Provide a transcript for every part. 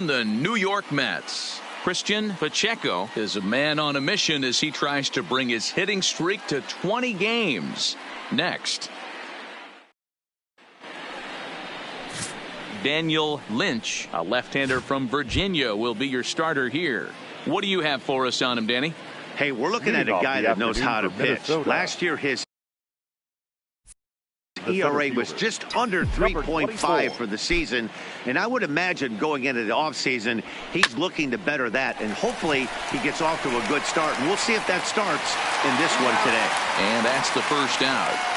The New York Mets. Christian Pacheco is a man on a mission as he tries to bring his hitting streak to 20 games. Next. Daniel Lynch, a left-hander from Virginia, will be your starter here. What do you have for us on him, Danny? Hey, we're looking at a guy that knows how to pitch. Last year, his ERA was just under 3.5 for the season, and I would imagine going into the offseason, he's looking to better that, and hopefully he gets off to a good start, and we'll see if that starts in this one today. And that's the first out.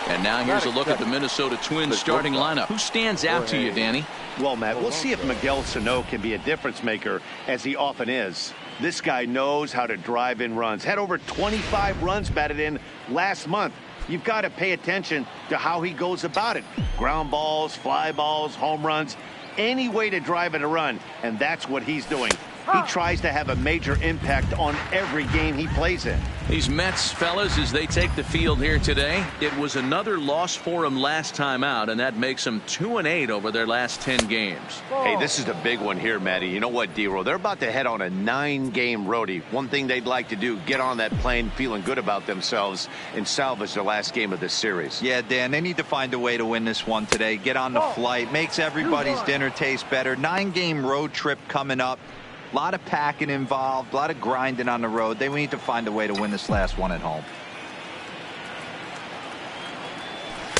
And now here's a look at the Minnesota Twins starting lineup. Who stands out to you, Danny? Well, Matt, we'll see if Miguel Sano can be a difference maker, as he often is. This guy knows how to drive in runs. Had over 25 runs batted in last month. You've got to pay attention to how he goes about it. Ground balls, fly balls, home runs, any way to drive in a run, and that's what he's doing. He tries to have a major impact on every game he plays in. These Mets fellas, as they take the field here today, it was another loss for them last time out, and that makes them 2-8 over their last 10 games. Hey, this is a big one here, Matty. You know what, D-Roll? They're about to head on a 9-game roadie. One thing they'd like to do, get on that plane feeling good about themselves and salvage the last game of this series. Yeah, Dan, they need to find a way to win this one today. Get on the flight. Makes everybody's dinner taste better. 9-game road trip coming up. A lot of packing involved, a lot of grinding on the road. They need to find a way to win this last one at home.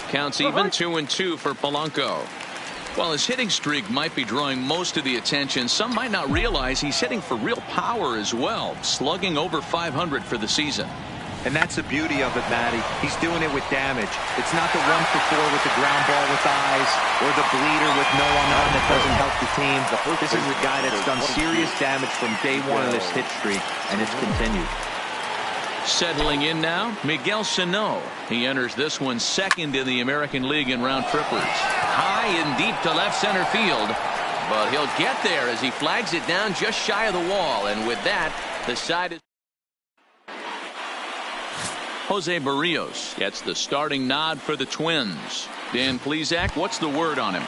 Counts even 2-2 for Polanco. While his hitting streak might be drawing most of the attention, some might not realize he's hitting for real power as well, slugging over 500 for the season. And that's the beauty of it, Matty. He's doing it with damage. It's not the 1-for-4 with the ground ball with eyes or the bleeder with no one on that doesn't help the team. This is a guy that's done serious damage from day one of this hit streak, and it's continued. Settling in now, Miguel Sano. He enters this one second in the American League in round trippers. High and deep to left center field, but he'll get there as he flags it down just shy of the wall, and with that, the side is... Jose Barrios gets the starting nod for the Twins. Dan Plesac, what's the word on him?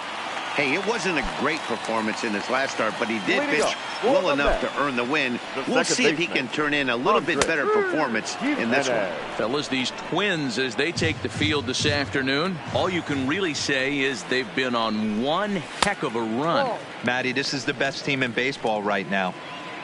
Hey, it wasn't a great performance in his last start, but he did pitch well enough to earn the win. We'll see if he can turn in a little bit better performance in this one. Fellas, these Twins, as they take the field this afternoon, all you can really say is they've been on one heck of a run. Matty, this is the best team in baseball right now.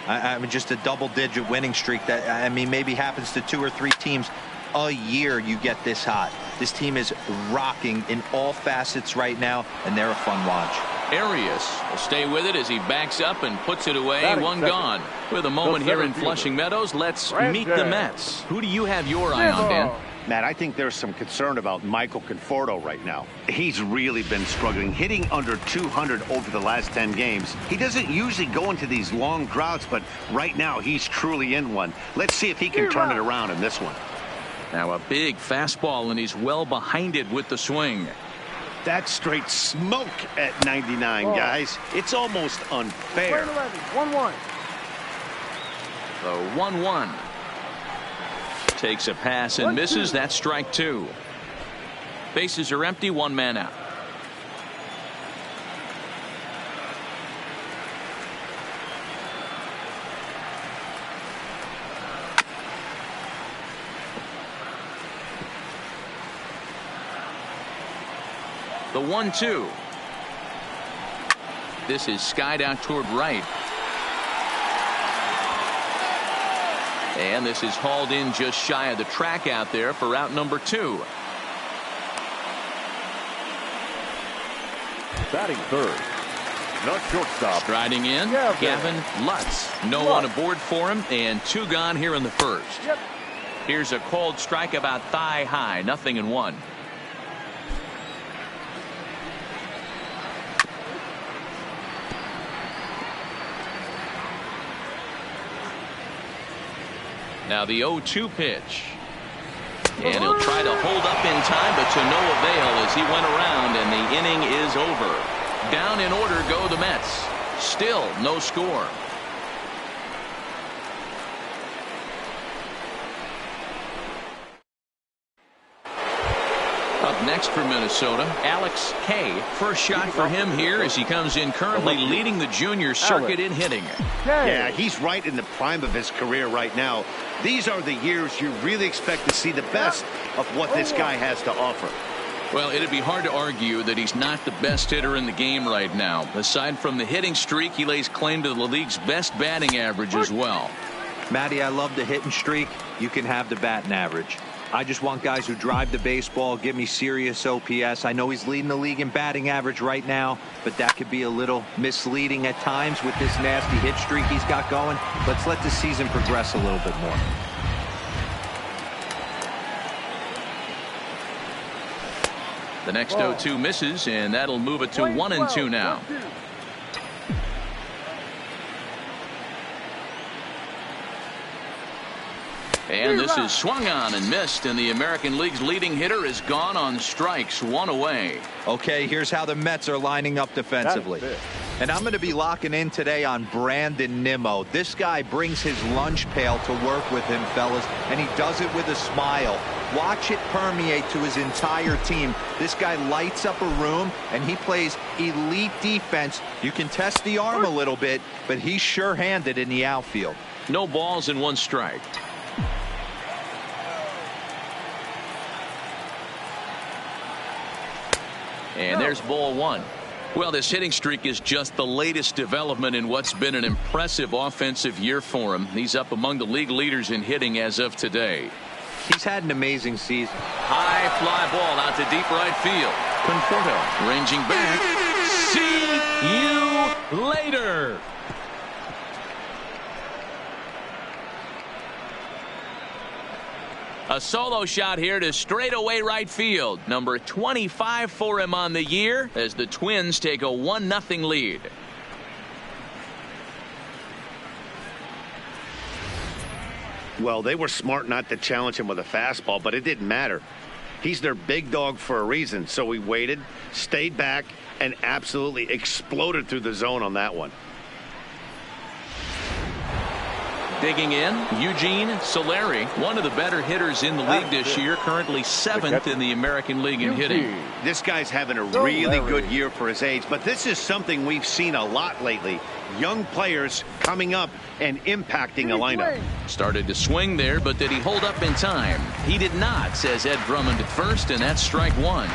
I mean, just a double-digit winning streak that, I mean, maybe happens to 2 or 3 teams a year. You get this hot. This team is rocking in all facets right now, and they're a fun watch. Arias will stay with it as he backs up and puts it away. One gone. With a moment here in Flushing Meadows, let's meet the Mets. Who do you have your eye on, Dan? Matt, I think there's some concern about Michael Conforto right now. He's really been struggling, hitting under 200 over the last 10 games. He doesn't usually go into these long droughts, but right now he's truly in one. Let's see if he can turn it around in this one. Now a big fastball, and he's well behind it with the swing. That's straight smoke at 99, guys. It's almost unfair. 1-1. The 1-1. Takes a pass and misses. That's strike 2. Bases are empty. 1 man out. The 1-2. This is skied out toward right. And this is hauled in just shy of the track out there for out number 2. Batting third, the shortstop. Striding in, Gavin Lutz. No one aboard for him, and 2 gone here in the first. Here's a cold strike about thigh high, 0-1. Now the 0-2 pitch. And he'll try to hold up in time, but to no avail as he went around, and the inning is over. Down in order go the Mets. Still no score. Up next for Minnesota, Alex K. First shot for him here as he comes in currently leading the junior circuit in hitting. Yeah, he's right in the prime of his career right now. These are the years you really expect to see the best of what this guy has to offer. Well, it'd be hard to argue that he's not the best hitter in the game right now. Aside from the hitting streak, he lays claim to the league's best batting average as well. Matty, I love the hitting streak. You can have the batting average. I just want guys who drive the baseball, give me serious OPS. I know he's leading the league in batting average right now, but that could be a little misleading at times with this nasty hit streak he's got going. Let's let the season progress a little bit more. The next 0-2 misses, and that'll move it to 1-2 now. And this is swung on and missed, and the American League's leading hitter is gone on strikes, 1 away. Okay, here's how the Mets are lining up defensively. And I'm going to be locking in today on Brandon Nimmo. This guy brings his lunch pail to work with him, fellas, and he does it with a smile. Watch it permeate to his entire team. This guy lights up a room, and he plays elite defense. You can test the arm a little bit, but he's sure-handed in the outfield. No balls and 1 strike. And there's ball 1. Well, this hitting streak is just the latest development in what's been an impressive offensive year for him. He's up among the league leaders in hitting as of today. He's had an amazing season. High fly ball out to deep right field. Conforto ranging back. See you later. A solo shot here to straightaway right field. Number 25 for him on the year as the Twins take a 1-0 lead. Well, they were smart not to challenge him with a fastball, but it didn't matter. He's their big dog for a reason, so he waited, stayed back, and absolutely exploded through the zone on that one. Digging in, Eugene Solari, one of the better hitters in the league this year, currently 7th in the American League in hitting. This guy's having a really good year for his age, but this is something we've seen a lot lately. Young players coming up and impacting a lineup. Started to swing there, but did he hold up in time? He did not, says Ed Drummond at first, and that's strike 1.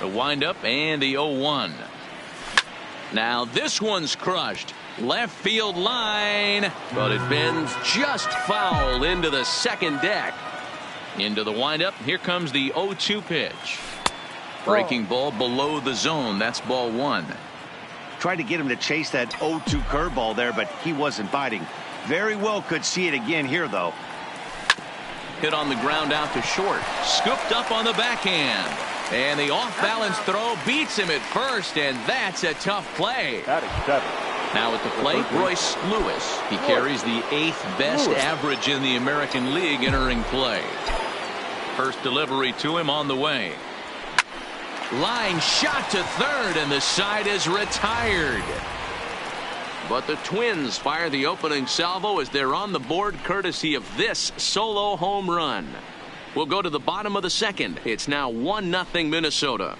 The windup and the 0-1. Now this one's crushed. Left field line, but it bends just foul into the second deck. Into the windup. Here comes the 0-2 pitch. Breaking ball below the zone. That's ball 1. Tried to get him to chase that 0-2 curveball there, but he wasn't biting. Very well could see it again here, though. Hit on the ground out to short. Scooped up on the backhand. And the off-balance throw beats him at first, and that's a tough play. Now at the plate, Royce Lewis. He carries the 8th best average in the American League entering play. First delivery to him on the way. Line shot to third, and the side is retired. But the Twins fire the opening salvo as they're on the board courtesy of this solo home run. We'll go to the bottom of the second. It's now 1-0 Minnesota.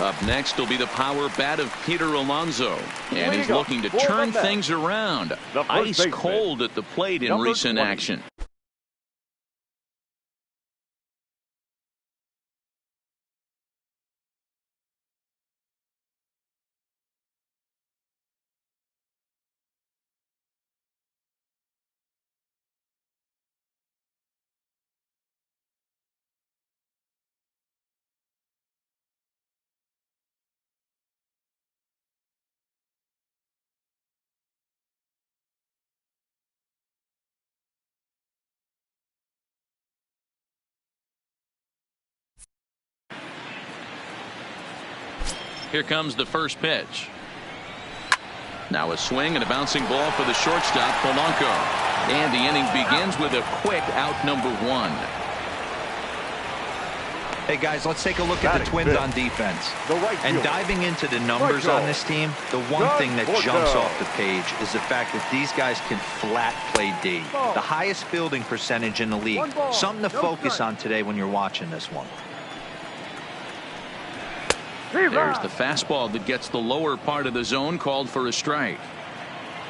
Up next will be the power bat of Peter Alonso, and he's looking to turn things around. Ice cold at the plate in recent action. Here comes the first pitch. Now a swing and a bouncing ball for the shortstop, Polanco. And the inning begins with a quick out number 1. Hey, guys, let's take a look at the Twins on defense. And diving into the numbers on this team, the one thing that jumps off the page is the fact that these guys can flat play D. The highest fielding percentage in the league. Something to focus on today when you're watching this one. There's the fastball that gets the lower part of the zone, called for a strike.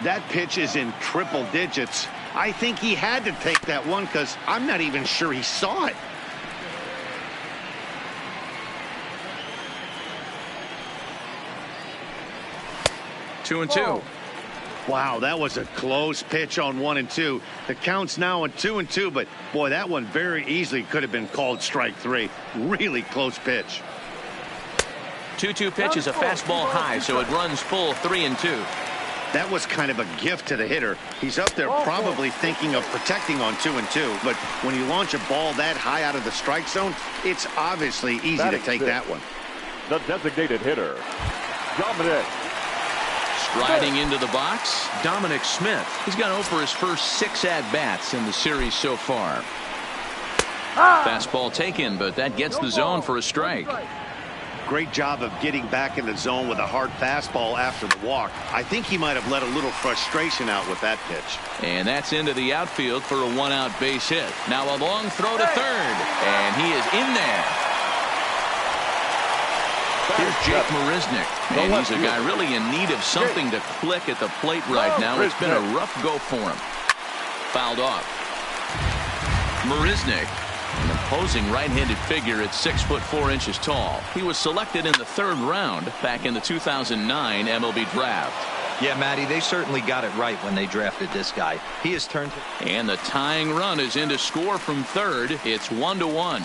That pitch is in triple digits. I think he had to take that one because I'm not even sure he saw it. Two and two. Wow, that was a close pitch on 1 and 2. The count's now at 2 and 2, but boy, that one very easily could have been called strike 3. Really close pitch. 2-2 pitch is a fastball high, so it runs full 3 and 2. That was kind of a gift to the hitter. He's up there probably thinking of protecting on 2 and 2, but when you launch a ball that high out of the strike zone, it's obviously easy to take that one. The designated hitter, Dominic. Striding into the box, Dominic Smith. He's gone over his first 6 at-bats in the series so far. Fastball taken, but that gets the zone for a strike. Great job of getting back in the zone with a hard fastball after the walk. I think he might have let a little frustration out with that pitch. And that's into the outfield for a 1-out base hit. Now a long throw to third, and he is in there. Here's Jake Marisnick, and he's a guy really in need of something to click at the plate right now. It's been a rough go for him. Fouled off. Marisnick, an imposing right-handed figure at 6'4" tall. He was selected in the 3rd round back in the 2009 MLB draft. Yeah, Matty, they certainly got it right when they drafted this guy. He has turned. And the tying run is in to score from third. It's 1-1.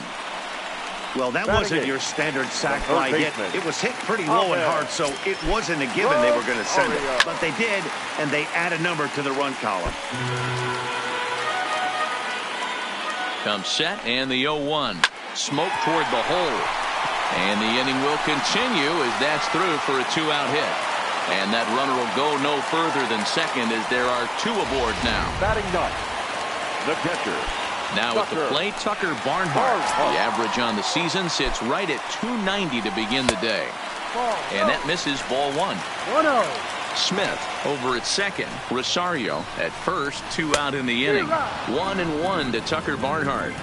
Well, that wasn't your standard sac fly hit. It was hit pretty low and hard, so it wasn't a given they were going to send it. But they did, and they add a number to the run column. Comes set, and the 0-1. Smoke toward the hole. And the inning will continue as that's through for a 2-out hit. And that runner will go no further than second as there are 2 aboard now. Batting ninth, the catcher. Now at the plate, Tucker Barnhart. The average on the season sits right at 290 to begin the day. And that misses ball 1. 1-0. Smith over at second. Rosario at first. 2 out in the inning. 1-1 to Tucker Barnhart.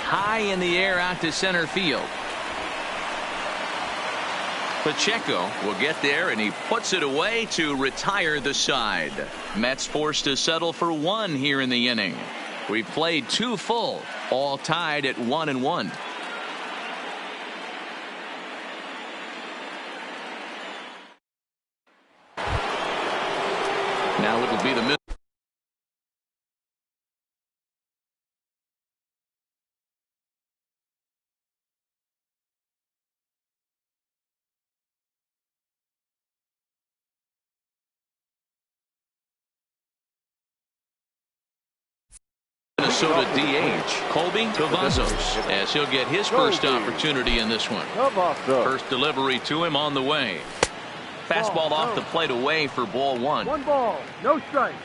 High in the air out to center field. Pacheco will get there, and he puts it away to retire the side. Mets forced to settle for 1 here in the inning. We've played 2 full, all tied at 1-1. Now it'll be the middle. Minnesota DH Colby Cavazos, as he'll get his first opportunity in this one. First delivery to him on the way. Fastball off the plate away for ball 1. 1 ball, no strike.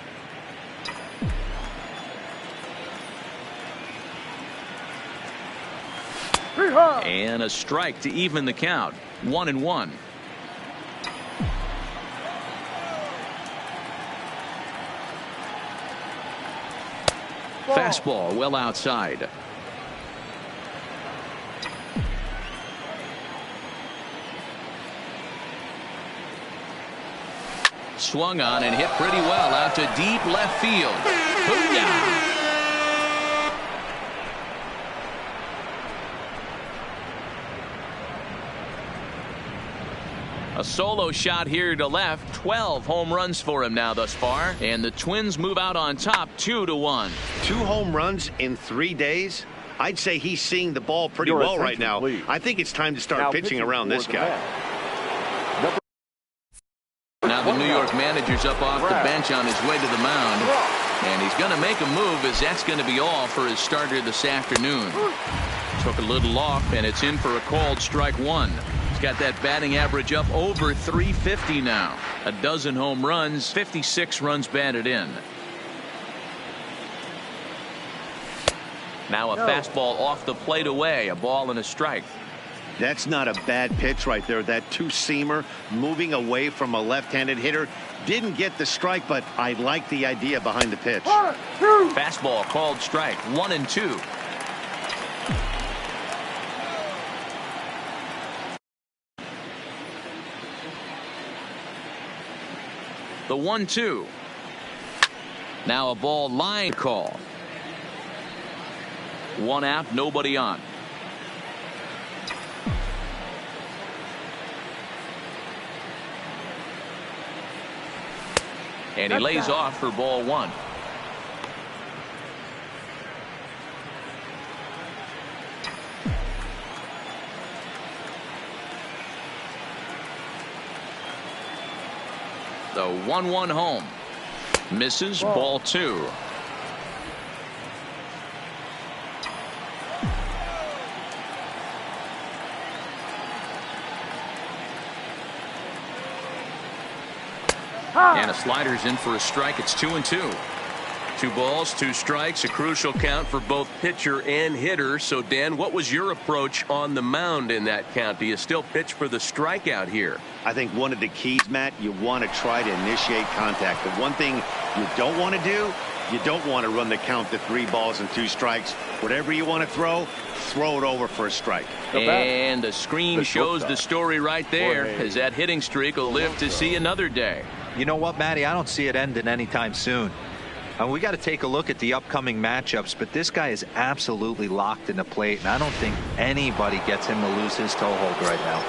And a strike to even the count. 1-1. Fastball well outside. Swung on and hit pretty well out to deep left field. Booyah! A solo shot here to left. 12 home runs for him now thus far, and the Twins move out on top 2-1. 2 home runs in 3 days. I'd say he's seeing the ball pretty well right now. I think it's time to start pitching around this guy. Now the New York manager's up off the bench on his way to the mound, and he's going to make a move, as that's going to be all for his starter this afternoon. Took a little off, and it's in for a called strike 1. Got that batting average up over 350 now. A dozen home runs, 56 runs batted in. Now a fastball off the plate away, a ball and a strike. That's not a bad pitch right there. That two-seamer moving away from a left-handed hitter. Didn't get the strike, but I like the idea behind the pitch. Fastball called strike, 1-2. The 1-2. Now a ball line call. 1 out, nobody on. And he lays off for ball 1. The 1-1 home. Misses, ball 2. And a slider's in for a strike. It's 2-2. 2 balls, 2 strikes, a crucial count for both pitcher and hitter. So, Dan, what was your approach on the mound in that count? Do you still pitch for the strikeout here? I think one of the keys, Matt, you want to try to initiate contact. The one thing you don't want to do, you don't want to run the count to 3 balls and 2 strikes. Whatever you want to throw it over for a strike. And the screen shows the story right there, as that hitting streak will live to see another day. You know what, Matty? I don't see it ending anytime soon. We got to take a look at the upcoming matchups, but this guy is absolutely locked in the plate, and I don't think anybody gets him to lose his toehold right now.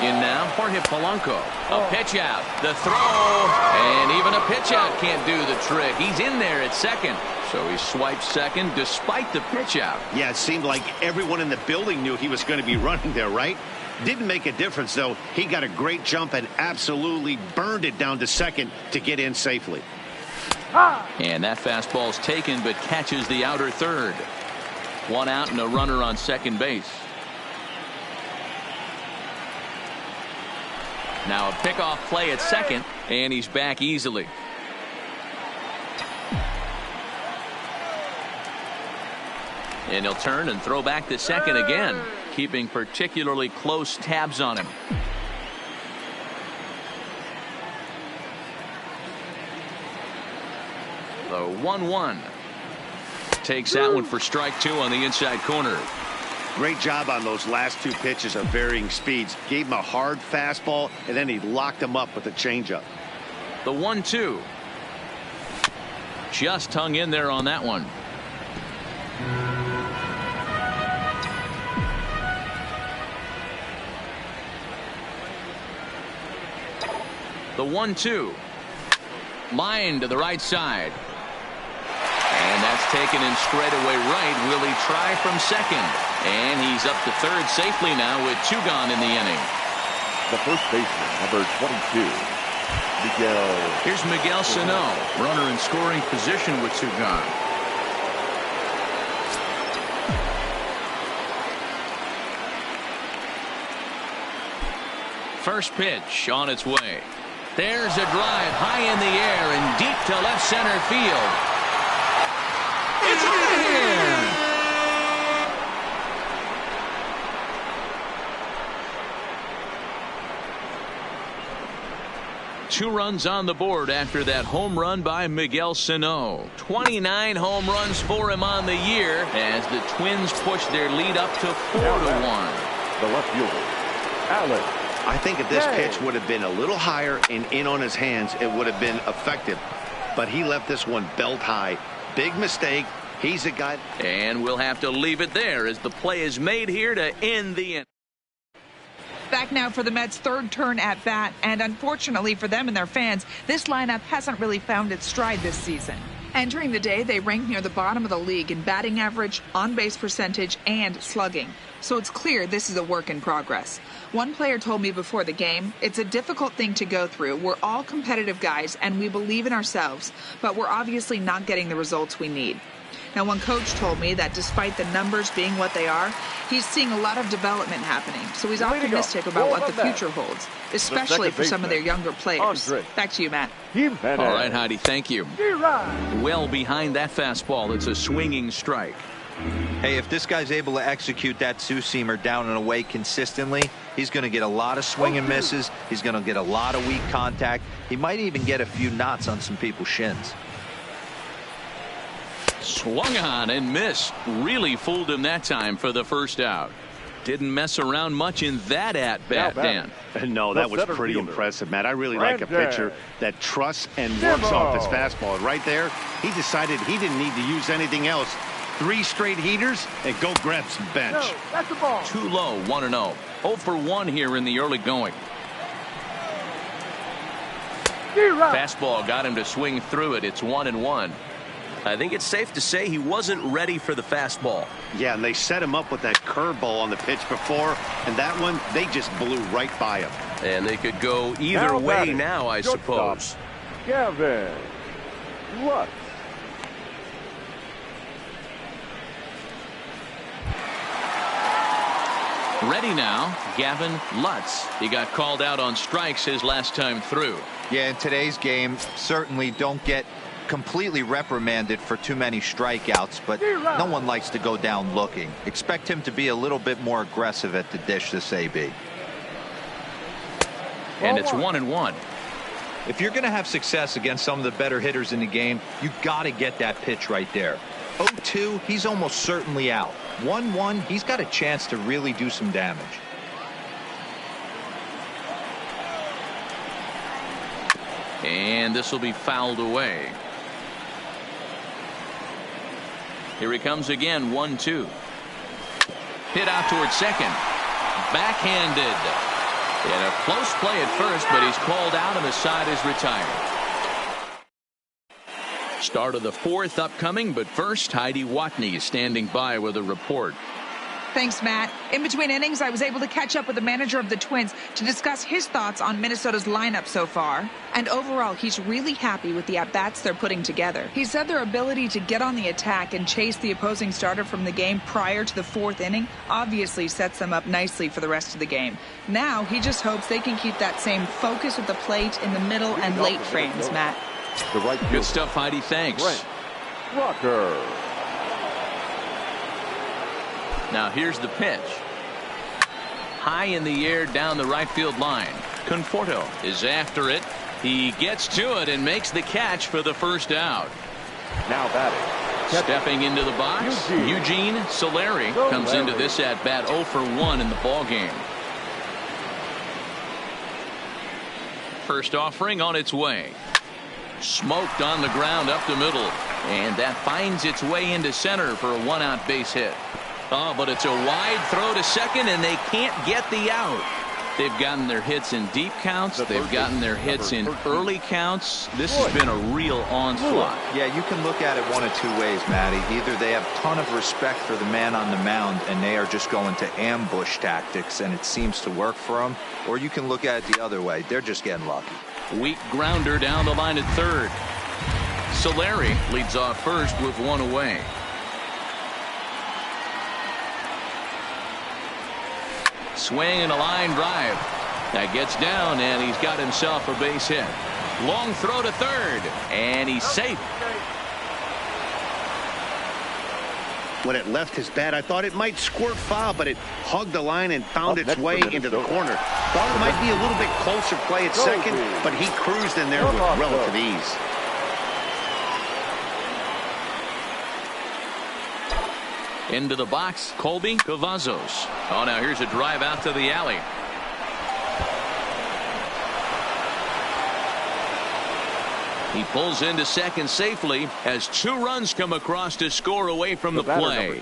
In now, Jorge Polanco. A pitch out. The throw. And even a pitch out can't do the trick. He's in there at second. So he swipes second despite the pitch out. Yeah, it seemed like everyone in the building knew he was going to be running there, right? Didn't make a difference, though. He got a great jump and absolutely burned it down to second to get in safely. And that fastball's taken but catches the outer third. 1 out and a runner on second base. Now a pickoff play at second, and he's back easily. And he'll turn and throw back to second again, keeping particularly close tabs on him. The 1-1. Takes that one for strike 2 on the inside corner. Great job on those last 2 pitches of varying speeds. Gave him a hard fastball, and then he locked him up with a changeup. The 1-2. Just hung in there on that one. The 1-2. Line to the right side. And that's taken in straightaway right. Will he try from second? And he's up to third safely now with 2 gone in the inning. The first baseman, number 22, Miguel. Here's Miguel Sano, runner in scoring position with 2 gone. First pitch on its way. There's a drive high in the air and deep to left center field. It's out of here. 2 runs on the board after that home run by Miguel Sano. 29 home runs for him on the year as the Twins push their lead up to 4-1. The left fielder, Alex. I think if this pitch would have been a little higher and in on his hands, it would have been effective. But he left this one belt high. Big mistake. He's a guy. And we'll have to leave it there as the play is made here to end the inning. Back now for the Mets' 3rd turn at bat, and unfortunately for them and their fans, this lineup hasn't really found its stride this season. Entering the day, they ranked near the bottom of the league in batting average, on-base percentage, and slugging. So it's clear this is a work in progress. One player told me before the game, it's a difficult thing to go through. We're all competitive guys, and we believe in ourselves, but we're obviously not getting the results we need. Now, one coach told me that despite the numbers being what they are, he's seeing a lot of development happening. So he's optimistic about what the future holds, especially for some of their younger players. Back to you, Matt. All right, Heidi, thank you. Well behind that fastball. It's a swinging strike. Hey, if this guy's able to execute that two-seamer down and away consistently, he's going to get a lot of swing and misses. He's going to get a lot of weak contact. He might even get a few knots on some people's shins. Swung on and missed. Really fooled him that time for the first out. Didn't mess around much in that at-bat, Dan. No, that was pretty impressive, Matt. I really like a pitcher that trusts and works off his fastball. And right there, he decided he didn't need to use anything else. 3 straight heaters and go grab some bench. No, that's the ball. Too low, 1-0. 0 for 1 here in the early going. Fastball got him to swing through it. It's 1-1. I think it's safe to say he wasn't ready for the fastball. Yeah, and they set him up with that curveball on the pitch before, and that one, they just blew right by him. And they could go either way now, I suppose. Gavin Lutz. Ready now, Gavin Lutz. He got called out on strikes his last time through. Yeah, in today's game, certainly don't get completely reprimanded for too many strikeouts, but no one likes to go down looking. Expect him to be a little bit more aggressive at the dish this AB. And it's 1-1. If you're going to have success against some of the better hitters in the game, you got to get that pitch right there. 0-2, he's almost certainly out. 1-1, he's got a chance to really do some damage. And this will be fouled away. Here he comes again, 1-2. Hit out towards second. Backhanded. In a close play at first, but he's called out and the side is retired. Start of the 4th upcoming, but first, Heidi Watney is standing by with a report. Thanks, Matt. In between innings, I was able to catch up with the manager of the Twins to discuss his thoughts on Minnesota's lineup so far. And overall, he's really happy with the at-bats they're putting together. He said their ability to get on the attack and chase the opposing starter from the game prior to the 4th inning obviously sets them up nicely for the rest of the game. Now, he just hopes they can keep that same focus at the plate in the middle and late frames, Matt. Good stuff, Heidi. Thanks. Rocker. Now here's the pitch. High in the air down the right field line. Conforto is after it. He gets to it and makes the catch for the first out. Now batting. Stepping into the box, Eugene Solari comes into this at bat 0 for 1 in the ball game. First offering on its way. Smoked on the ground up the middle, and that finds its way into center for a 1-out base hit. Oh, but it's a wide throw to second, and they can't get the out. They've gotten their hits in deep counts. They've gotten their hits in early counts. This has been a real onslaught. Yeah, you can look at it one of two ways, Matty. Either they have a ton of respect for the man on the mound, and they are just going to ambush tactics, and it seems to work for them. Or you can look at it the other way. They're just getting lucky. Weak grounder down the line at third. Solari leads off first with 1 away. Swing and a line drive. That gets down, and he's got himself a base hit. Long throw to third, and he's safe. When it left his bat, I thought it might squirt foul, but it hugged the line and found its way into the corner. Thought it might be a little bit closer play at second, but he cruised in there with relative ease. Into the box, Colby Cavazos. Oh, now here's a drive out to the alley. He pulls into second safely as 2 runs come across to score away from the play.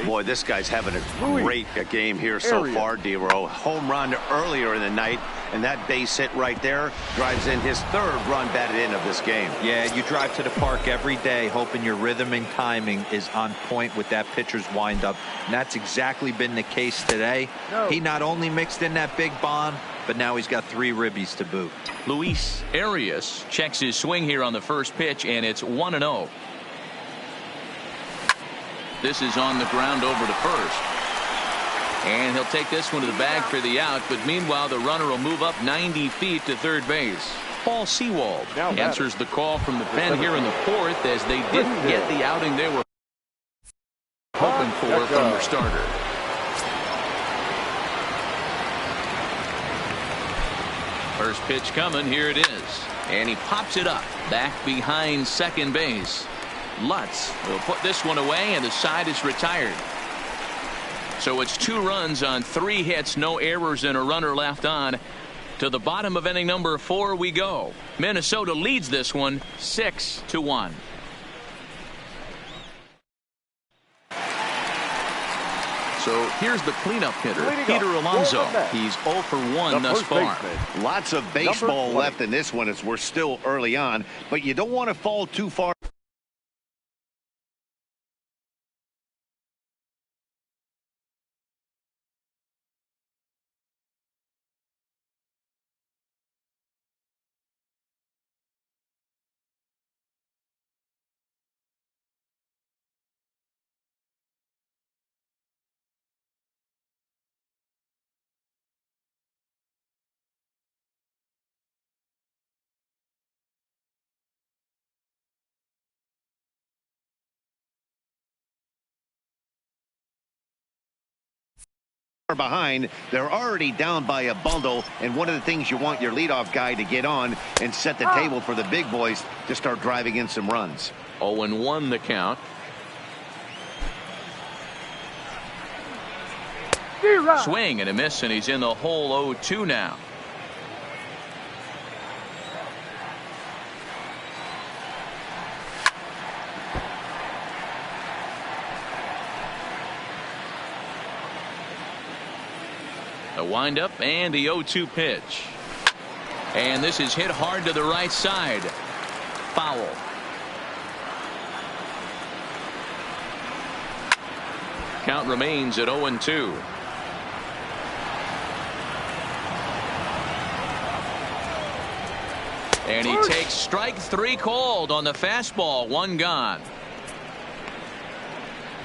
Boy, this guy's having a great game here so far, D-Row. Home run earlier in the night, and that base hit right there drives in his 3rd run batted in of this game. Yeah, you drive to the park every day hoping your rhythm and timing is on point with that pitcher's windup, and that's exactly been the case today. He not only mixed in that big bomb, but now he's got 3 ribbies to boot. Luis Arias checks his swing here on the first pitch, and it's 1-0. This is on the ground over to first. And he'll take this one to the bag for the out, but meanwhile the runner will move up 90 feet to third base. Paul Sewald answers the call from the pen here in the fourth, as they didn't get the outing they were hoping for from their starter. First pitch coming, here it is. And he pops it up back behind second base. Lutz will put this one away, and the side is retired. So it's 2 runs on 3 hits, no errors, and a runner left on. To the bottom of inning number 4 we go. Minnesota leads this one 6-1. So here's the cleanup hitter, Peter Alonso. He's 0 for 1 thus far. Lots of baseball left in this one as we're still early on, but you don't want to fall too far. Behind, they're already down by a bundle, and one of the things you want your leadoff guy to get on and set the table for the big boys to start driving in some runs. 0-1 the count. Swing and a miss, and he's in the hole. 0-2 now. A windup and the 0-2 pitch. And this is hit hard to the right side. Foul. Count remains at 0-2. And he takes strike 3 called on the fastball. 1 gone.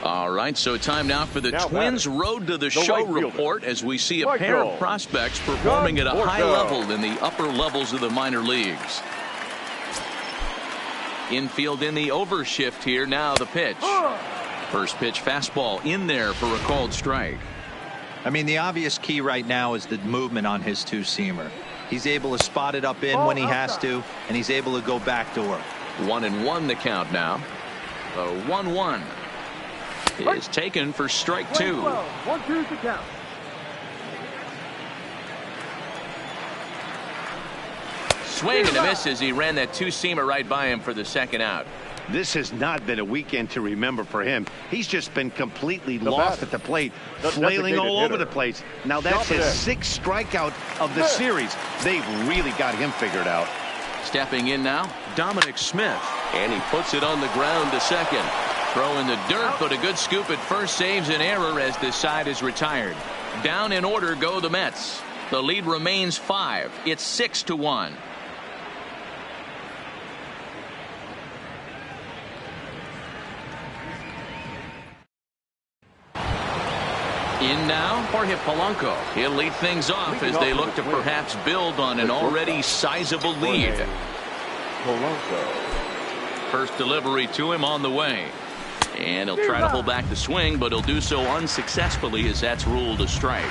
All right, so time now for the Twins Road to the Show report, as we see a pair of prospects performing at a high level in the upper levels of the minor leagues. Infield in the overshift here. Now the pitch. First pitch fastball in there for a called strike. I mean, the obvious key right now is the movement on his 2-seamer. He's able to spot it up in when he has to, and he's able to go backdoor. 1-1 the count now. The 1-1 is taken for strike 2. 1-2 to count. Swing and a miss as he ran that 2-seamer right by him for the second out. This has not been a weekend to remember for him. He's just been completely lost at the plate, flailing all over the place. Now that's his 6th strikeout of the series. They've really got him figured out. Stepping in now, Dominic Smith, and he puts it on the ground to second. Throw in the dirt, but a good scoop at first saves an error as this side is retired. Down in order go the Mets. The lead remains 5. It's 6-1. In now, Jorge Polanco. He'll lead things off as they look to perhaps build on an already sizable lead. First delivery to him on the way. And he'll try to hold back the swing, but he'll do so unsuccessfully as that's ruled a strike.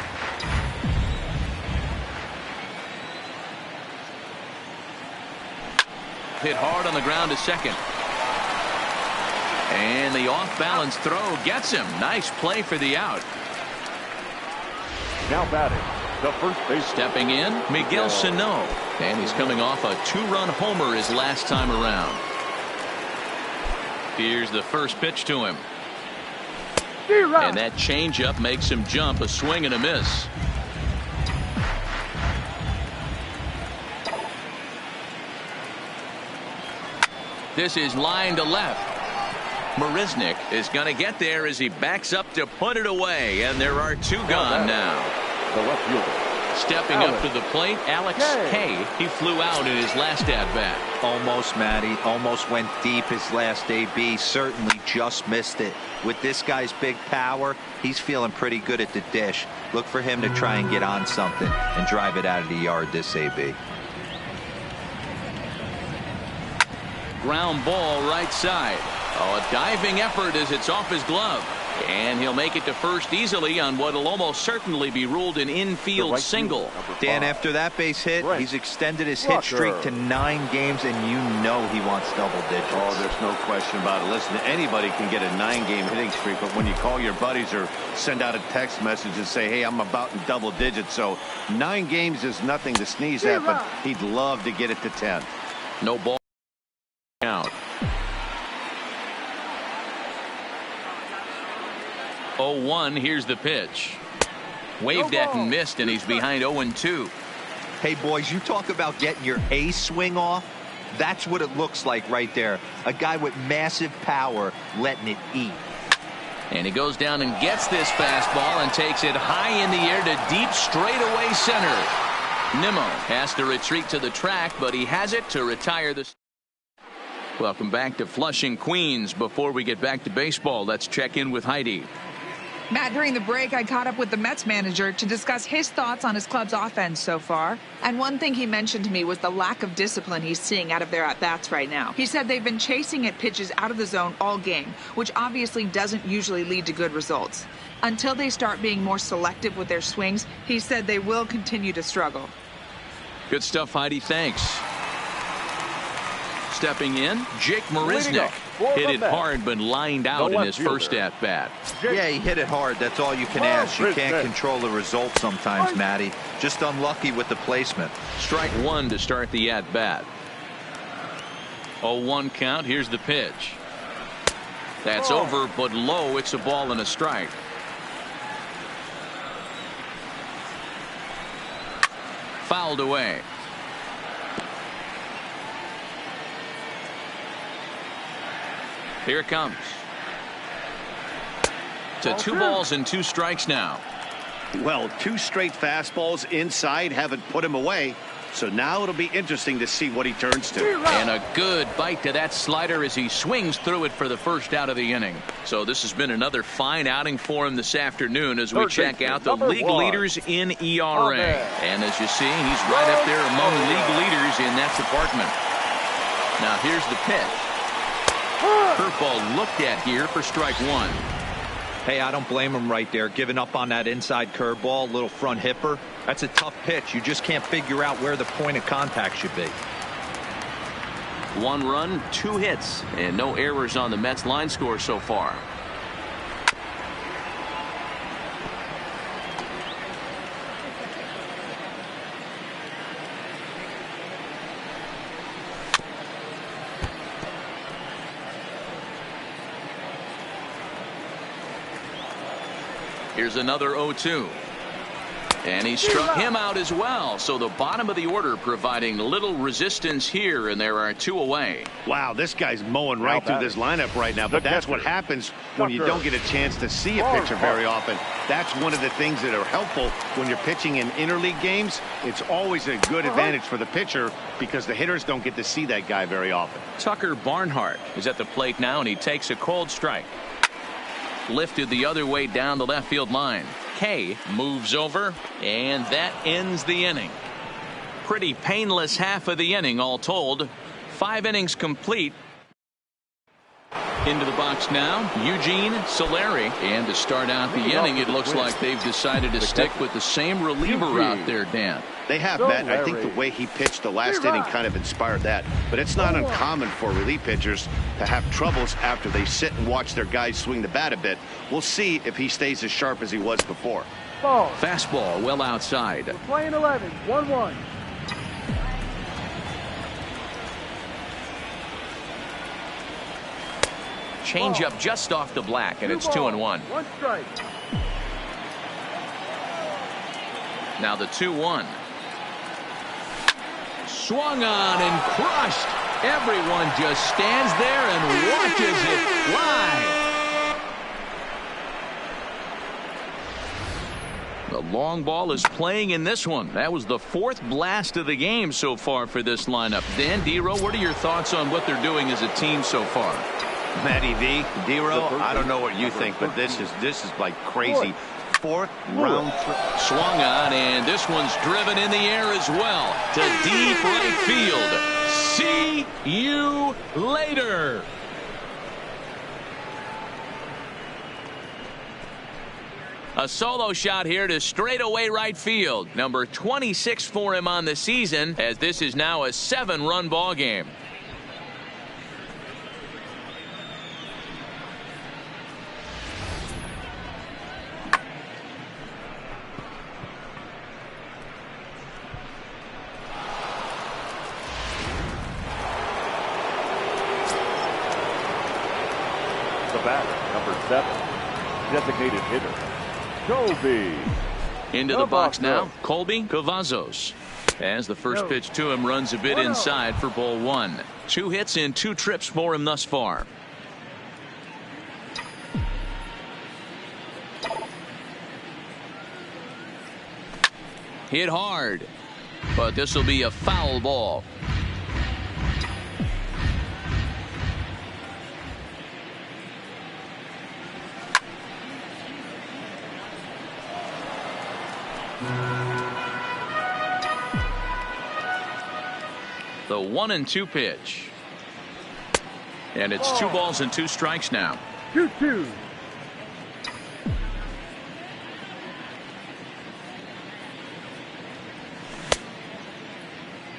Hit hard on the ground to second. And the off-balance throw gets him. Nice play for the out. Now batting, the first base. Stepping in, Miguel Sano. And he's coming off a 2-run homer his last time around. Here's the first pitch to him. And that changeup makes him jump. A swing and a miss. This is line to left. Marisnik is going to get there as he backs up to put it away. And there are 2 gone now. The left fielder, Stepping up to the plate, Alex Kay. He flew out in his last at-bat. Almost, Matty. Almost went deep his last AB. Certainly just missed it. With this guy's big power, he's feeling pretty good at the dish. Look for him to try and get on something and drive it out of the yard this AB. Ground ball right side. Oh, a diving effort as it's off his glove. And he'll make it to first easily on what will almost certainly be ruled an infield single. Dan, after that base hit, he's extended his hit streak to 9 games, and you know he wants double digits. Oh, there's no question about it. Listen, anybody can get a 9-game hitting streak, but when you call your buddies or send out a text message and say, hey, I'm about in double digits, so 9 games is nothing to sneeze at, but he'd love to get it to 10. No ball out. 0-1, here's the pitch. Waved at and missed, and he's behind 0-2. Hey, boys, you talk about getting your A swing off. That's what it looks like right there. A guy with massive power letting it eat. And he goes down and gets this fastball and takes it high in the air to deep straightaway center. Nimmo has to retreat to the track, but he has it to retire the... Welcome back to Flushing, Queens. Before we get back to baseball, let's check in with Heidi. Matt, during the break, I caught up with the Mets manager to discuss his thoughts on his club's offense so far. And one thing he mentioned to me was the lack of discipline he's seeing out of their at-bats right now. He said they've been chasing at pitches out of the zone all game, which obviously doesn't usually lead to good results. Until they start being more selective with their swings, he said they will continue to struggle. Good stuff, Heidi. Thanks. Stepping in, Jake Marisnick. Hit it hard, but lined out in his first at-bat. Yeah, he hit it hard. That's all you can ask. You can't control the result sometimes, Matty. Just unlucky with the placement. Strike one to start the at-bat. 0-1 count. Here's the pitch. That's over, but low. It's a ball and a strike. Fouled away. Here it comes. To 2 balls and 2 strikes now. Well, 2 straight fastballs inside haven't put him away. So now it'll be interesting to see what he turns to. And a good bite to that slider as he swings through it for the first out of the inning. So this has been another fine outing for him this afternoon as we check out the league leaders in ERA. And as you see, he's right up there among league leaders in that department. Now here's the pitch. Curveball looked at here for strike one. Hey, I don't blame him right there. Giving up on that inside curveball, little front hipper. That's a tough pitch. You just can't figure out where the point of contact should be. 1 run, 2 hits, and no errors on the Mets line score so far. Here's another 0-2. And he struck him out as well. So the bottom of the order providing little resistance here, and there are 2 away. Wow, this guy's mowing right through this lineup right now. But that's what happens when you don't get a chance to see a pitcher very often. That's one of the things that are helpful when you're pitching in interleague games. It's always a good advantage for the pitcher because the hitters don't get to see that guy very often. Tucker Barnhart is at the plate now, and he takes a cold strike. Lifted the other way down the left field line. Kay moves over, and that ends the inning. Pretty painless half of the inning all told. 5 innings complete. Into the box now, Eugene Solari. And to start out the inning, it looks like they've decided to stick with the same reliever out there, Dan. They have, Matt. I think the way he pitched the last inning kind of inspired that. But it's not uncommon for relief pitchers to have troubles after they sit and watch their guys swing the bat a bit. We'll see if he stays as sharp as he was before. Fastball well outside. We're playing 11, 1-1. Change up just off the black, and it's 2-1. 1 strike. Now the 2-1. Swung on and crushed. Everyone just stands there and watches it fly. The long ball is playing in this one. That was the 4th blast of the game so far for this lineup. Dan, D-Row, what are your thoughts on what they're doing as a team so far? Matty V, D-Row, I don't know what you think, but this is like crazy. 4th round. Swung on, and this one's driven in the air as well to deep right field. See you later. A solo shot here to straightaway right field. Number 26 for him on the season, as this is now a 7-run ball game. The batter, number 7, designated hitter, Colby. Into the box now, Colby Cavazos. As the first pitch to him runs a bit inside for ball 1. 2 hits and 2 trips for him thus far. Hit hard, but this will be a foul ball. The 1-2 pitch. And it's 2 balls and 2 strikes now. 2-2.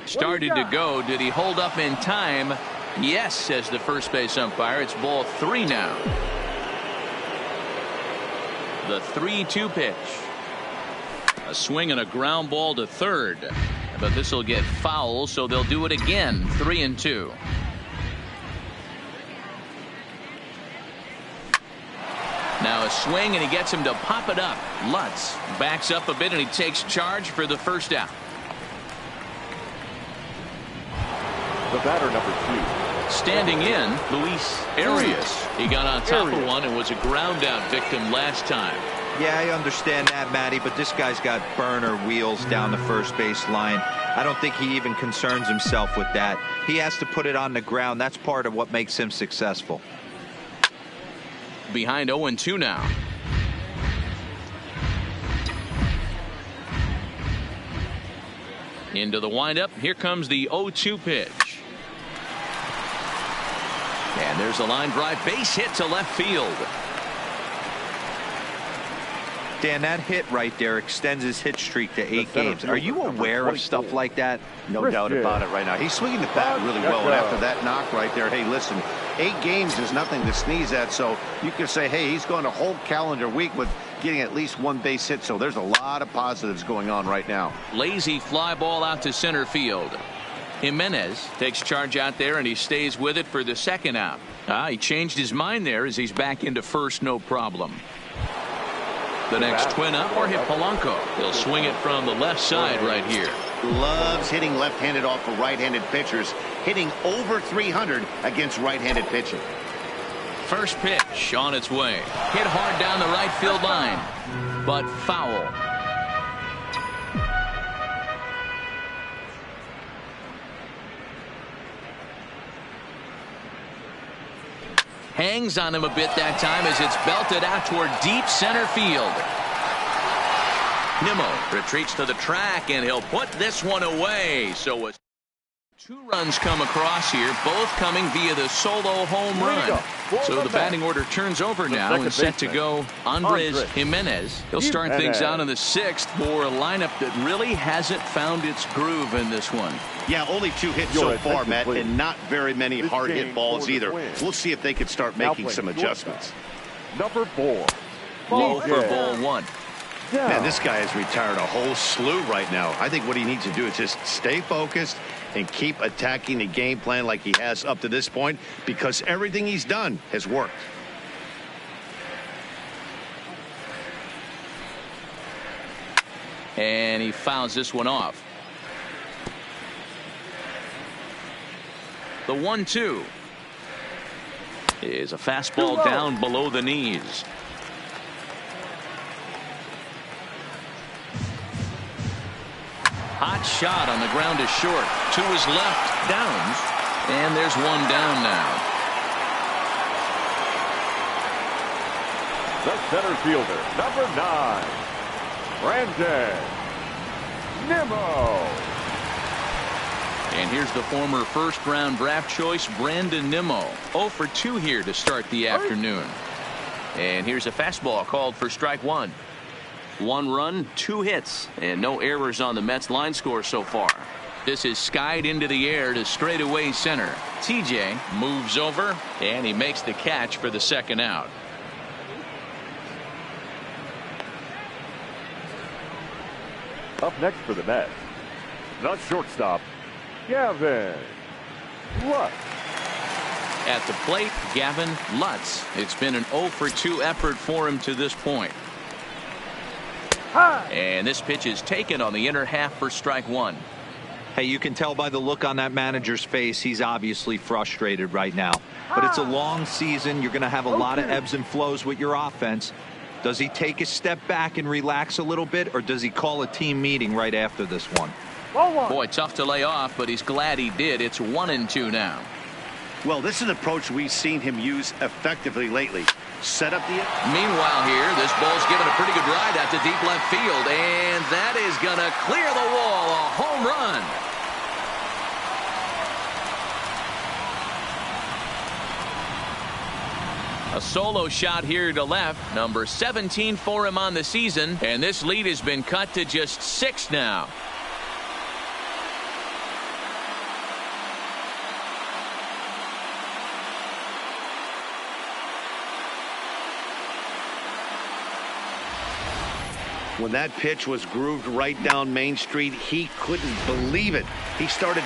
Started to go. Did he hold up in time? Yes, says the first base umpire. It's ball 3 now. The 3-2 pitch. A swing and a ground ball to third. But this will get foul, so they'll do it again. 3-2. Now a swing, and he gets him to pop it up. Lutz backs up a bit, and he takes charge for the first out. The batter, number 2. Standing in, Luis Arias. He got on top of one and was a ground out victim last time. Yeah, I understand that, Matty, but this guy's got burner wheels down the first base line. I don't think he even concerns himself with that. He has to put it on the ground. That's part of what makes him successful. Behind 0-2 now. Into the windup. Here comes the 0-2 pitch. And there's a line drive, base hit to left field. Dan, that hit right there extends his hit streak to 8 games. Are you aware of stuff like that? No doubt about it right now. He's swinging the bat really well, and after that knock right there, hey, listen, 8 games is nothing to sneeze at, so you can say, hey, he's going a whole calendar week with getting at least 1 base hit, so there's a lot of positives going on right now. Lazy fly ball out to center field. Jimenez takes charge out there, and he stays with it for the second out. He changed his mind there as he's back into first, no problem. The next twin up or hit Polanco. He'll swing it from the left side right here. Loves hitting left-handed off of right-handed pitchers, hitting over 300 against right-handed pitching. First pitch on its way. Hit hard down the right field line, but foul. Hangs on him a bit that time as it's belted out toward deep center field. Nimmo retreats to the track, and he'll put this one away. So 2 runs come across here, both coming via the solo home run. So the batting order turns over now and set to go Andres Jimenez. He'll start things out in the 6th for a lineup that really hasn't found its groove in this one. Yeah, only 2 hits so far, Matt, and not very many hard hit balls either. We'll see if they can start making some adjustments. Number 4. Low for ball 1. Man, this guy has retired a whole slew right now. I think what he needs to do is just stay focused and keep attacking the game plan like he has up to this point, because everything he's done has worked. And he fouls this one off. The 1-2 is a fastball down below the knees. Hot shot on the ground is short. To his left, Downs. And there's one down now. The center fielder, number 9, Brandon Nimmo. And here's the former first-round draft choice, Brandon Nimmo. 0 for 2 here to start the afternoon. And here's a fastball called for strike 1. 1 run, 2 hits, and no errors on the Mets line score so far. This is skied into the air to straightaway center. TJ moves over, and he makes the catch for the second out. Up next for the Mets, the shortstop, Gavin Lutz. At the plate, Gavin Lutz. It's been an 0 for 2 effort for him to this point. And this pitch is taken on the inner half for strike 1. Hey, you can tell by the look on that manager's face, he's obviously frustrated right now. But it's a long season. You're going to have a lot of ebbs and flows with your offense. Does he take a step back and relax a little bit, or does he call a team meeting right after this one? Boy, tough to lay off, but he's glad he did. It's 1-2 now. Well, this is an approach we've seen him use effectively lately. Set up the... Meanwhile here, this ball's given a pretty good ride out to deep left field, and that is going to clear the wall. A home run. A solo shot here to left. Number 17 for him on the season, and this lead has been cut to just 6 now. When that pitch was grooved right down Main Street, he couldn't believe it. He started...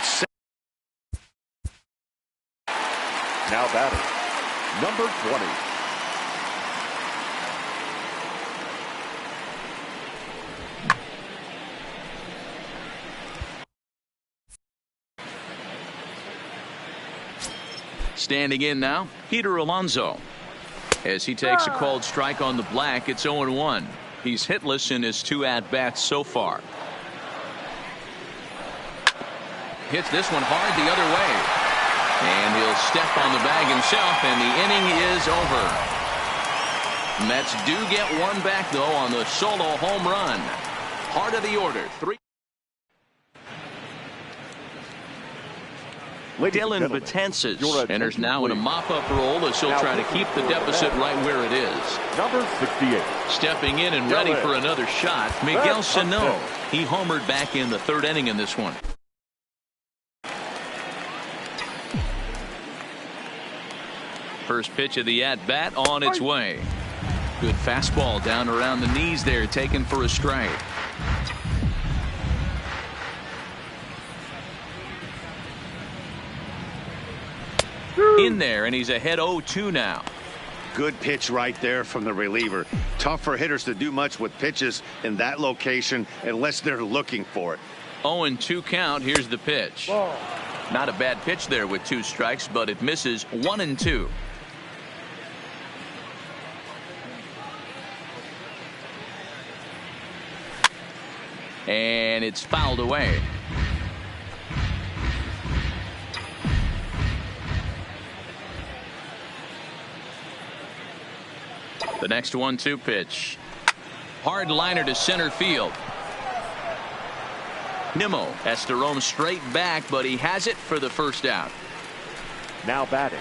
Now batting, number 20. Standing in now, Peter Alonso. As he takes a called strike on the black, it's 0-1. He's hitless in his 2 at-bats so far. Hits this one hard the other way. And he'll step on the bag himself, and the inning is over. Mets do get one back, though, on the solo home run. Heart of the order. 3. Dylan Betances enters now in a mop-up role as he'll try to keep the deficit right where it is. Number 68. Stepping in and ready for another shot, Miguel Sano. He homered back in the 3rd inning in this one. First pitch of the at-bat on its way. Good fastball down around the knees there, taken for a strike. In there, and he's ahead 0-2 now. Good pitch right there from the reliever. Tough for hitters to do much with pitches in that location unless they're looking for it. 0-2 count. Here's the pitch. Not a bad pitch there with 2 strikes, but it misses. 1-2. And it's fouled away. The next 1-2 pitch. Hard liner to center field. Nimmo has to roam straight back, but he has it for the first out. Now batting,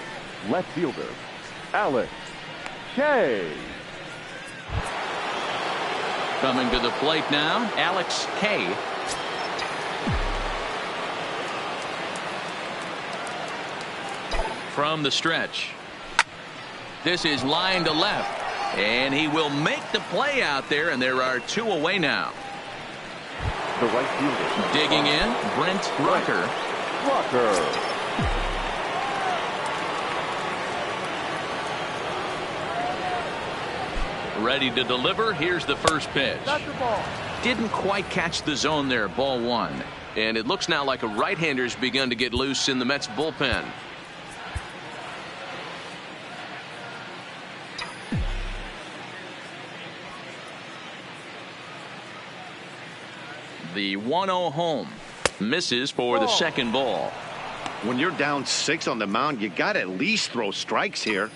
left fielder, Alex K. Coming to the plate now, Alex K. From the stretch. This is line to left. And he will make the play out there, and there are 2 away now. The right fielder. Digging in, Brent Rucker. Ready to deliver. Here's the first pitch. Didn't quite catch the zone there. Ball 1. And it looks now like a right-hander's begun to get loose in the Mets bullpen. The 1-0 home. Misses for the second ball. When you're down 6 on the mound, you got to at least throw strikes here.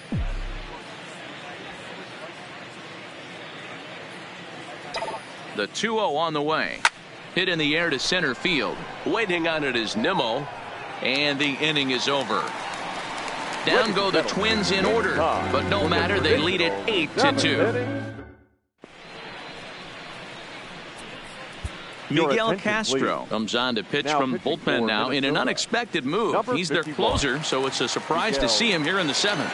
The 2-0 on the way. Hit in the air to center field. Waiting on it is Nimmo. And the inning is over. Down go the Twins in order. But no matter, they lead it 8-2. Miguel Castro comes on to pitch from bullpen now in an unexpected move. He's their closer, so it's a surprise to see him here in the 7th.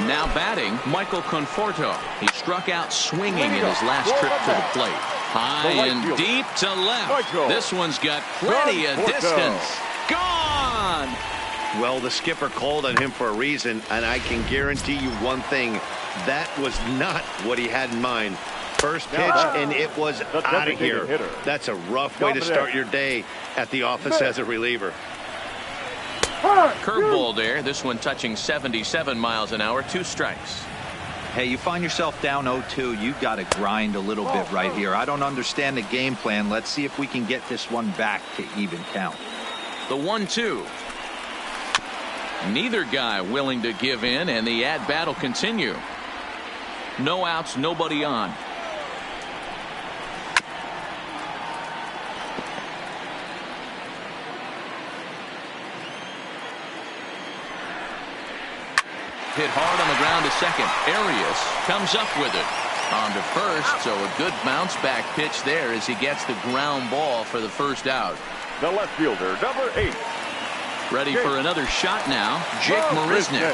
Now batting, Michael Conforto. He struck out swinging in his last trip to the plate. High and deep to left. This one's got plenty of distance. Gone! Well, the skipper called on him for a reason, and I can guarantee you one thing. That was not what he had in mind. First pitch, and it was out of here. That's a rough way to start your day at the office as a reliever. Curveball there. This one touching 77 miles an hour. 2 strikes. Hey, you find yourself down 0-2. You've got to grind a little bit right here. I don't understand the game plan. Let's see if we can get this one back to even count. The 1-2. Neither guy willing to give in, and the at-bat will continue. No outs, nobody on. Hit hard on the ground to second. Arias comes up with it. On to first, so a good bounce back pitch there as he gets the ground ball for the first out. The left fielder, number 8. Ready for another shot now. Jake Marisnick.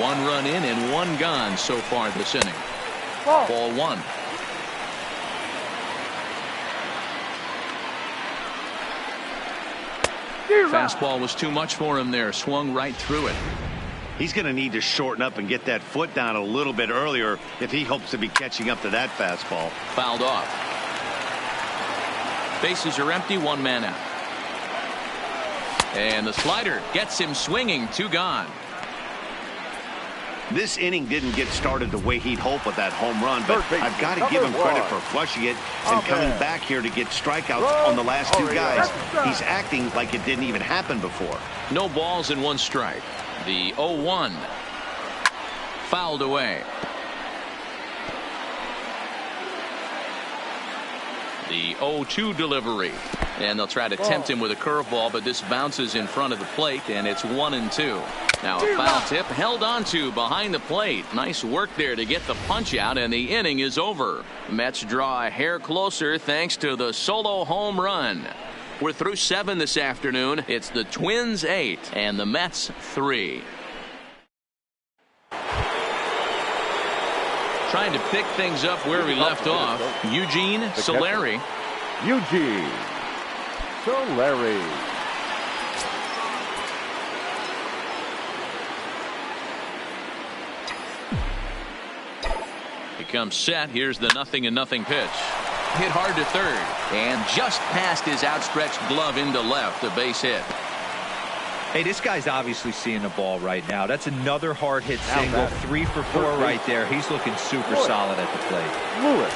1 run in and 1 gone so far this inning. Ball 1. Fastball was too much for him there. Swung right through it. He's going to need to shorten up and get that foot down a little bit earlier if he hopes to be catching up to that fastball. Fouled off. Bases are empty. 1 man out. And the slider gets him swinging. 2 gone. This inning didn't get started the way he'd hoped with that home run, but I've got to give him credit for flushing it and coming back here to get strikeouts on the last 2 guys. He's acting like it didn't even happen before. No balls and 1 strike. The 0-1. Fouled away. The 0-2 delivery. And they'll try to tempt him with a curveball, but this bounces in front of the plate, and it's 1-2. Now a foul tip held onto behind the plate. Nice work there to get the punch out, and the inning is over. Mets draw a hair closer thanks to the solo home run. We're through 7 this afternoon. It's the Twins 8 and the Mets 3. Trying to pick things up where we left off. Eugene Solari. Eugene Solari. He comes set. Here's the 0-0 pitch. Hit hard to third and just past his outstretched glove into left. A base hit. Hey, this guy's obviously seeing the ball right now. That's another hard hit single. 3 for 4 right there. He's looking super solid at the plate. Lewis.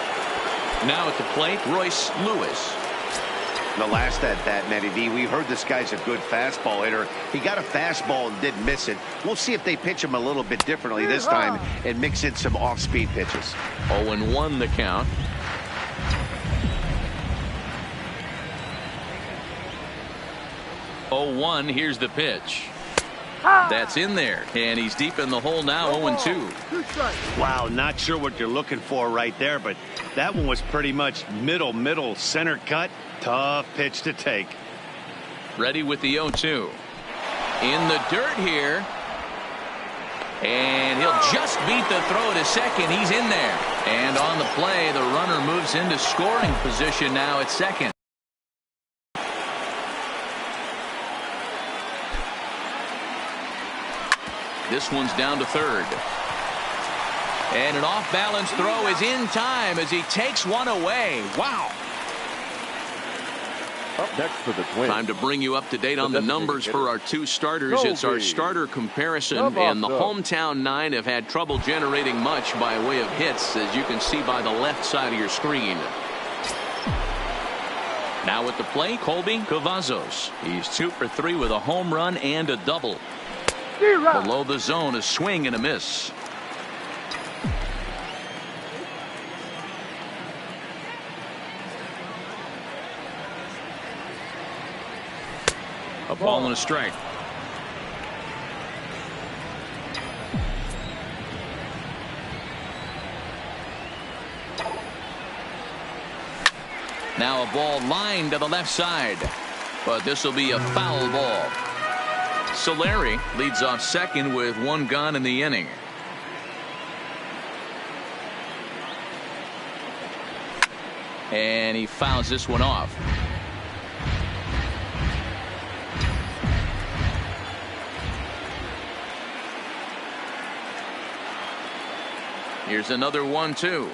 Now at the plate, Royce Lewis. The last at bat, Matty D, we heard this guy's a good fastball hitter. He got a fastball and didn't miss it. We'll see if they pitch him a little bit differently this time and mix in some off-speed pitches. 0-1 the count. Here's the pitch. That's in there, and he's deep in the hole now. 0-2. Wow, not sure what you're looking for right there, but that one was pretty much middle center cut. Tough pitch to take. Ready with the 0-2. In the dirt here, and he'll just beat the throw to second. He's in there, and on the play, the runner moves into scoring position now at second. This one's down to third. And an off-balance throw is in time as he takes one away. Wow. Up next for the Twins. Time to bring you up to date on the numbers for our 2 starters. It's our starter comparison, and the hometown 9 have had trouble generating much by way of hits, as you can see by the left side of your screen. Now at the plate, Colby Cavazos. He's 2 for 3 with a home run and a double. Below the zone, a swing and a miss. A ball and a strike. Now a ball lined to the left side, but this will be a foul ball. Solari leads off second with 1 gone in the inning. And he fouls this one off. Here's another 1-2.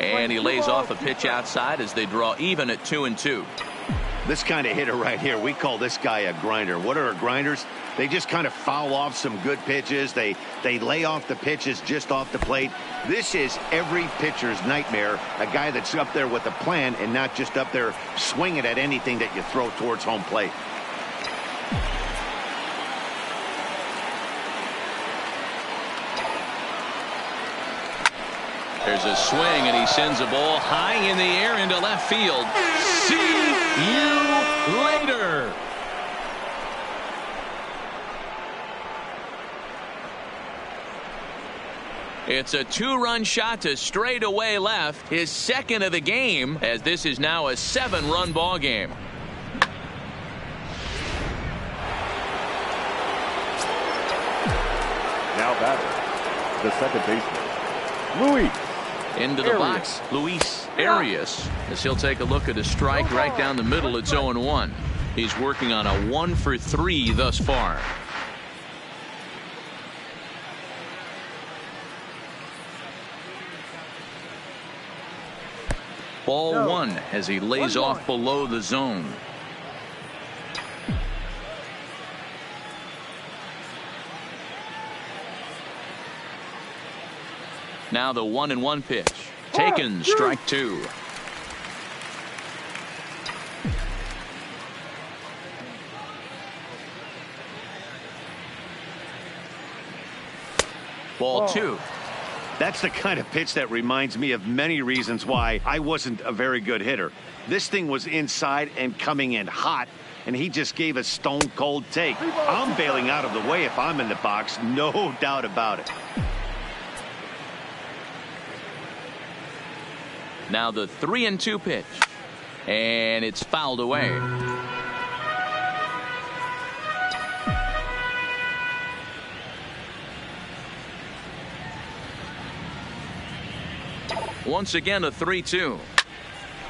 And he lays off a pitch outside as they draw even at 2-2. This kind of hitter right here, we call this guy a grinder. What are grinders? They just kind of foul off some good pitches. They lay off the pitches just off the plate. This is every pitcher's nightmare, a guy that's up there with a plan and not just up there swinging at anything that you throw towards home plate. There's a swing, and he sends a ball high in the air into left field. See you later. It's a 2-run shot to straightaway left, his second of the game, as this is now a 7-run ball game. Now batting, the second baseman, Luis. Into the box, Luis Arias, as he'll take a look at a strike right down the middle. It's 0-1. He's working on a 1 for 3 thus far. Ball 1 as he lays off below the zone. Now the 1-1 pitch. Taken, strike 2. Ball 2. That's the kind of pitch that reminds me of many reasons why I wasn't a very good hitter. This thing was inside and coming in hot, and he just gave a stone-cold take. I'm bailing out of the way if I'm in the box, no doubt about it. Now the 3-2 pitch, and it's fouled away. Once again a 3-2.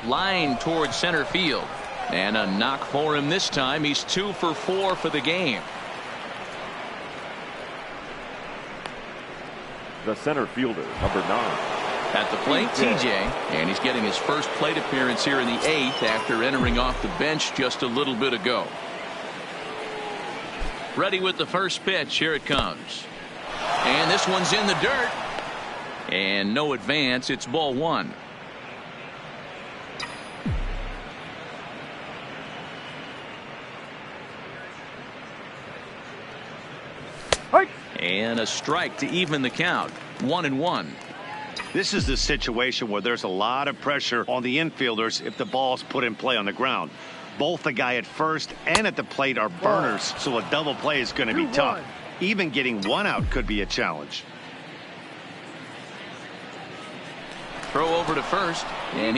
Line towards center field, and a knock for him this time. He's 2 for 4 for the game. The center fielder, number 9. At the plate, TJ, and he's getting his first plate appearance here in the 8th after entering off the bench just a little bit ago. Ready with the first pitch. Here it comes. And this one's in the dirt. And no advance. It's ball 1. And a strike to even the count. 1-1. This is the situation where there's a lot of pressure on the infielders if the ball's put in play on the ground. Both the guy at first and at the plate are burners, so a double play is going to be tough. Even getting 1 out could be a challenge. Throw over to first, and